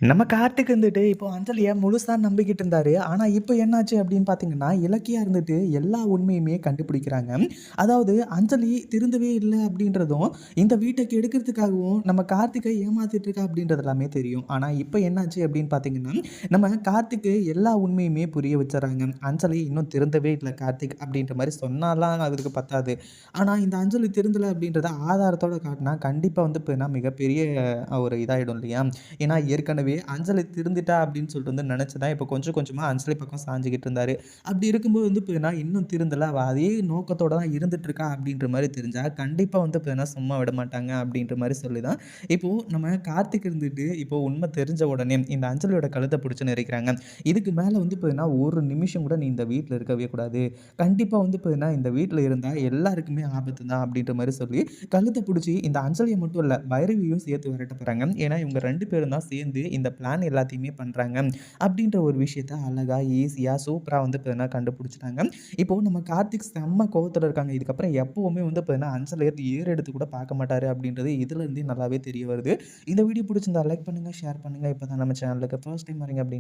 நம்ம கார்த்திக் இருந்துட்டு இப்போ அஞ்சலிய முழுசா நம்பிக்கிட்டு இருந்தாரு. ஆனா, இப்போ என்னாச்சு அப்படின்னு பார்த்தீங்கன்னா, இலக்கியா இருந்துட்டு எல்லா உண்மையுமே கண்டுபிடிக்கிறாங்க. அதாவது அஞ்சலி திருந்தவே இல்ல அப்படின்றதும், இந்த வீட்ட கெடுக்கிறதுக்காகவும் நம்ம கார்த்திக்க ஏமாத்திட்டு இருக்கா அப்படின்றது எல்லாமே தெரியும். ஆனா, இப்போ என்னாச்சு அப்படின்னு பார்த்தீங்கன்னா, நம்ம கார்த்திக்கு எல்லா உண்மையுமே புரிய வச்சுர்றாங்க. அஞ்சலி இன்னும் திருந்தவே இல்ல கார்த்திக் அப்படின்ற மாரி சொன்னாலாம் அதுக்கு பத்தாது. ஆனா, இந்த அஞ்சலி திருந்தல அப்படின்றத ஆதாரத்தோட காட்டுனா கண்டிப்பா வந்து இப்ப மிகப்பெரிய ஒரு இதாயிடும் இல்லையா? ஏன்னா ஏற்கனவே அஞ்சலி திருந்திட்டா அப்படின்னு சொல்லிட்டு வந்து நினச்சு தான் இப்போ கொஞ்சம் கொஞ்சமா அஞ்சலி பக்கம் சாஞ்சுகிட்டு இருந்தாரு. அப்படி இருக்கும்போது வந்து பார்த்தீங்கன்னா, இன்னும் திருந்தல. அவ அதே நோக்கத்தோட தான் இருந்துட்டு இருக்கா அப்படின்ற மாரி தெரிஞ்சா, கண்டிப்பா வந்து பார்த்தீங்கன்னா சும்மா விட மாட்டாங்க அப்படின்ற மாரி சொல்லி தான், இப்போ நம்ம கார்த்திக் இருந்துட்டு இப்போ உண்மை தெரிஞ்ச உடனே இந்த அஞ்சலியோட கழுத்த பிடிச்சு நெரிக்கிறாங்க. இதுக்கு மேல வந்து பார்த்தீங்கன்னா, ஒரு நிமிஷம் கூட நீ இந்த வீட்ல இருக்கவே கூடாது. கண்டிப்பா வந்து பார்த்தீங்கன்னா, இந்த வீட்ல இருந்தா எல்லாருக்குமே ஆபத்து தான் அப்படின்ற மாரி சொல்லி, கழுத்த புடிச்சு இந்த அஞ்சலிய மட்டும் இல்ல, பைரவியும் சேர்த்து விரட்ட போறாங்க. ஏன்னா, இவங்க 2 பேரும் தான் சேர்ந்து இந்த பிளான் எல்லாத்தையுமே பண்றாங்க. அப்படின்ற ஒரு விஷயத்த அழகா, ஈஸியா, சூப்பரா வந்து பார்த்தீங்கன்னா கண்டுபிடிச்சுட்டாங்க. இப்போ நம்ம கார்த்திக் செம்ம கோவத்துல இருக்காங்க. இதுக்கப்புறம் எப்பவுமே வந்து பார்த்தீங்கன்னா, அஞ்சலிய ஏறெடுத்து கூட பார்க்க மாட்டாரு அப்படின்றது இதுலருந்தே நல்லாவே தெரிய வருது. இந்த வீடியோ புடிச்சிருந்தா லைக் பண்ணுங்க, ஷேர் பண்ணுங்க. இப்ப தான் நம்ம சேனலுக்கு ஃபர்ஸ்ட் டைம் வரீங்க அப்படின்னா